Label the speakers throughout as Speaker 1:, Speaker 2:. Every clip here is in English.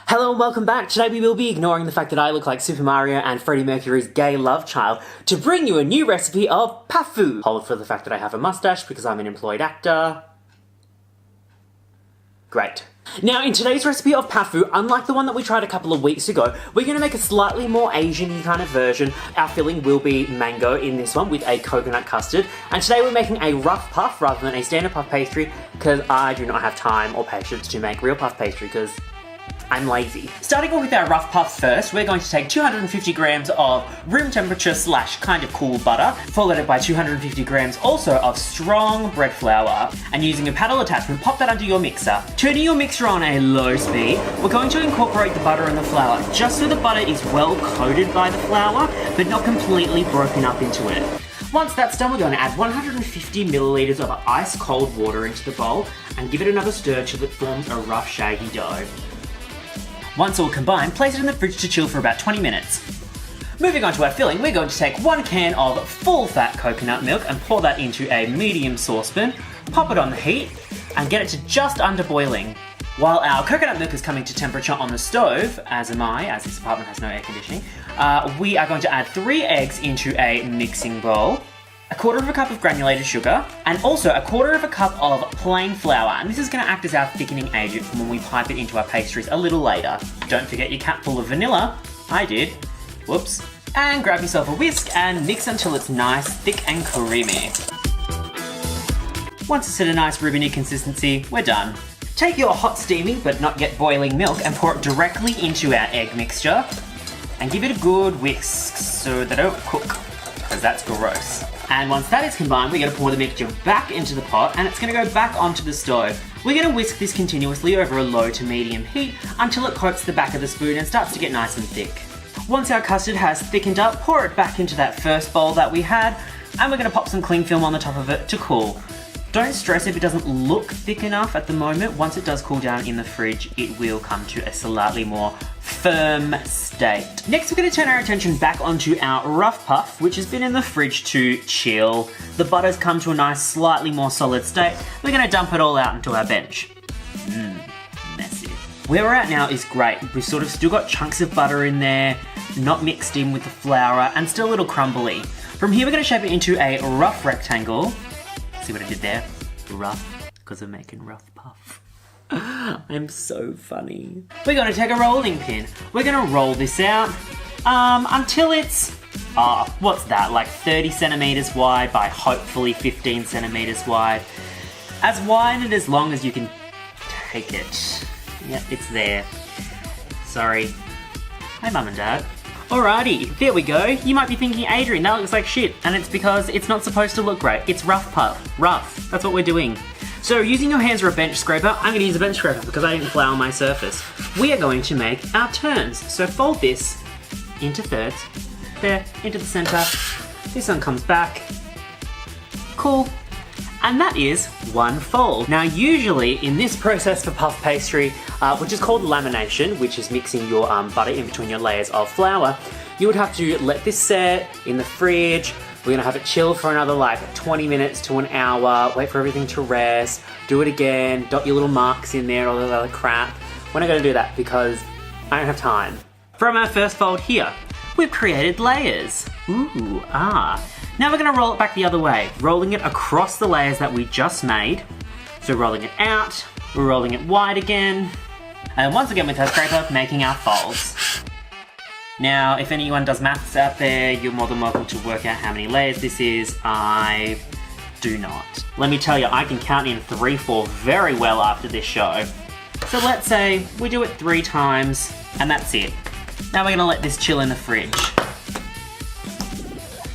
Speaker 1: Hello and welcome back. Today we will be ignoring the fact that I look like Super Mario and Freddie Mercury's gay love child to bring you a new recipe of pafu. Hold for the fact that I have a mustache because I'm an employed actor. Great. Now, in today's recipe of pafu, unlike the one that we tried a couple of weeks ago, we're going to make a slightly more Asian-y kind of version. Our filling will be mango in this one with a coconut custard. And today we're making a rough puff rather than a standard puff pastry because I do not have time or patience to make real puff pastry because I'm lazy. Starting off with our rough puffs first, we're going to take 250 grams of room temperature / kind of cool butter, followed by 250 grams also of strong bread flour, and using a paddle attachment, pop that under your mixer. Turning your mixer on a low speed, we're going to incorporate the butter and the flour, just so the butter is well coated by the flour, but not completely broken up into it. Once that's done, we're going to add 150 milliliters of ice cold water into the bowl, and give it another stir till it forms a rough shaggy dough. Once all combined, place it in the fridge to chill for about 20 minutes. Moving on to our filling, we're going to take 1 can of full-fat coconut milk and pour that into a medium saucepan, pop it on the heat, and get it to just under boiling. While our coconut milk is coming to temperature on the stove, as am I, as this apartment has no air conditioning, we are going to add 3 eggs into a mixing bowl, 1/4 cup of granulated sugar, and also 1/4 cup of plain flour. And this is going to act as our thickening agent for when we pipe it into our pastries a little later. Don't forget your cap full of vanilla. I did. Whoops. And grab yourself a whisk and mix until it's nice, thick and creamy. Once it's at a nice ribbony consistency, we're done. Take your hot steaming but not yet boiling milk and pour it directly into our egg mixture. And give it a good whisk so they don't cook, because that's gross. And once that is combined, we're going to pour the mixture back into the pot and it's going to go back onto the stove. We're going to whisk this continuously over a low to medium heat until it coats the back of the spoon and starts to get nice and thick. Once our custard has thickened up, pour it back into that first bowl that we had, and we're going to pop some cling film on the top of it to cool. Don't stress if it doesn't look thick enough at the moment. Once it does cool down in the fridge, it will come to a slightly more firm state. Next, we're going to turn our attention back onto our rough puff, which has been in the fridge to chill. The butter's come to a nice, slightly more solid state. We're going to dump it all out into our bench. Messy. Where we're at now is great. We've sort of still got chunks of butter in there, not mixed in with the flour, and still a little crumbly. From here, we're going to shape it into a rough rectangle. See what I did there? Rough, because I'm making rough puff. I'm so funny. We're going to take a rolling pin. We're going to roll this out until it's, what's that, like 30 centimeters wide by hopefully 15 centimeters wide. As wide and as long as you can take it. Yep, it's there. Sorry. Hi, Mum and Dad. Alrighty, there we go. You might be thinking, Adrian, that looks like shit. And it's because it's not supposed to look great. It's rough puff. Rough. That's what we're doing. So using your hands or a bench scraper, I'm going to use a bench scraper because I didn't flour my surface. We are going to make our turns. So fold this into thirds. There, into the center. This one comes back. Cool. And that is one fold. Now usually in this process for puff pastry, which is called lamination, which is mixing your butter in between your layers of flour, you would have to let this set in the fridge. We're gonna have it chill for another like 20 minutes to an hour, wait for everything to rest, do it again, dot your little marks in there, all that other crap. We're not gonna do that because I don't have time. From our first fold here, we've created layers. Ooh, Now we're gonna roll it back the other way, rolling it across the layers that we just made. So rolling it out, we're rolling it wide again, and once again with our scraper, making our folds. Now, if anyone does maths out there, you're more than welcome to work out how many layers this is. I do not. Let me tell you, I can count in 3, 4 very well after this show. So let's say we do it 3 times, and that's it. Now we're gonna let this chill in the fridge.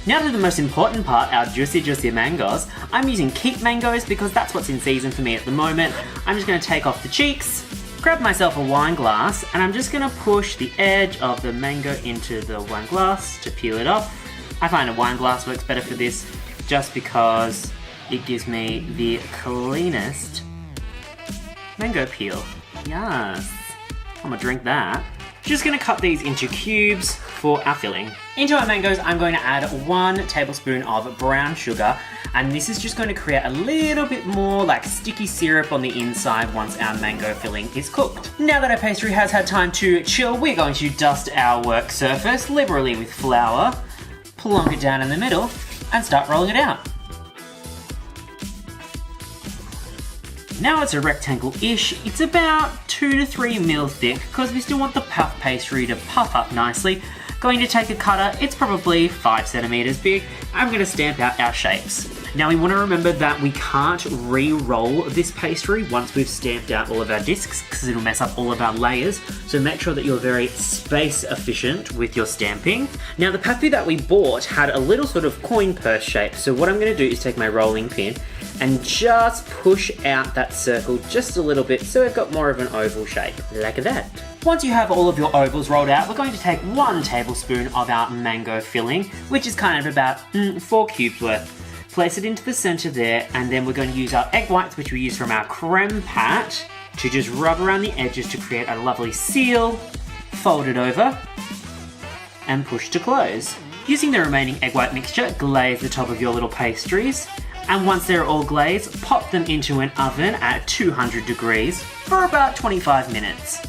Speaker 1: Now to the most important part, our juicy mangoes. I'm using Keep mangoes because that's what's in season for me at the moment. I'm just gonna take off the cheeks, grab myself a wine glass, and I'm just gonna push the edge of the mango into the wine glass to peel it off. I find a wine glass works better for this just because it gives me the cleanest mango peel. Yes, I'm gonna drink that. Just gonna cut these into cubes, for our filling. Into our mangoes, I'm going to add 1 tablespoon of brown sugar, and this is just going to create a little bit more like sticky syrup on the inside once our mango filling is cooked. Now that our pastry has had time to chill, we're going to dust our work surface liberally with flour, plonk it down in the middle, and start rolling it out. Now it's a rectangle-ish. It's about 2 to 3 mil thick because we still want the puff pastry to puff up nicely. Going to take a cutter, it's probably 5 centimeters big. I'm going to stamp out our shapes. Now we want to remember that we can't re-roll this pastry once we've stamped out all of our discs because it'll mess up all of our layers. So make sure that you're very space efficient with your stamping. Now the papu that we bought had a little sort of coin purse shape. So what I'm going to do is take my rolling pin and just push out that circle just a little bit so we've got more of an oval shape, like that. Once you have all of your ovals rolled out, we're going to take 1 tablespoon of our mango filling, which is kind of about 4 cubes worth. Place it into the center there, and then we're going to use our egg whites, which we use from our creme pat, to just rub around the edges to create a lovely seal, fold it over, and push to close. Using the remaining egg white mixture, glaze the top of your little pastries, and once they're all glazed, pop them into an oven at 200 degrees for about 25 minutes.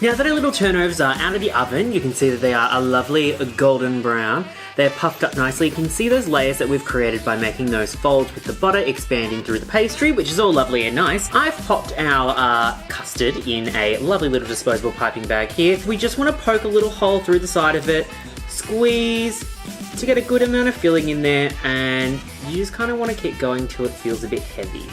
Speaker 1: Now that our little turnovers are out of the oven, you can see that they are a lovely golden brown. They're puffed up nicely. You can see those layers that we've created by making those folds with the butter expanding through the pastry, which is all lovely and nice. I've popped our custard in a lovely little disposable piping bag here. We just want to poke a little hole through the side of it, squeeze to get a good amount of filling in there, and you just kind of want to keep going till it feels a bit heavy.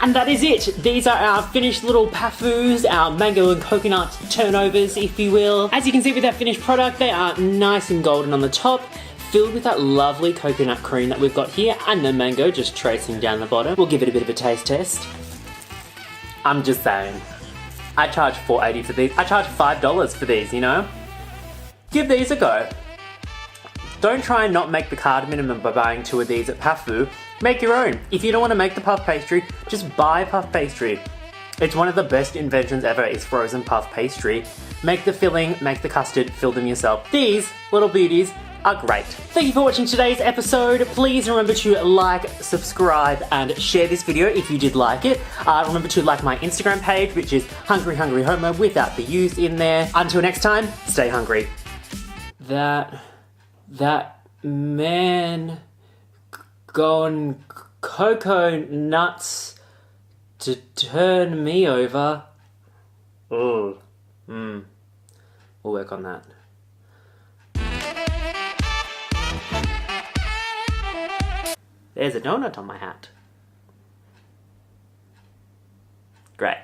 Speaker 1: And that is it. These are our finished little pafus, our mango and coconut turnovers, if you will. As you can see with our finished product, they are nice and golden on the top, filled with that lovely coconut cream that we've got here, and the mango just tracing down the bottom. We'll give it a bit of a taste test. I'm just saying, I charge $4.80 for these. I charge $5 for these, you know? Give these a go. Don't try and not make the card minimum by buying 2 of these at Pafu. Make your own. If you don't want to make the puff pastry, just buy puff pastry. It's one of the best inventions ever, is frozen puff pastry. Make the filling, make the custard, fill them yourself. These little beauties are great. Thank you for watching today's episode. Please remember to like, subscribe, and share this video if you did like it. Remember to like my Instagram page, which is Hungry Hungry Homo without the U's in there. Until next time, stay hungry. That man going cocoa nuts to turn me over. We'll work on that. There's a donut on my hat. Great.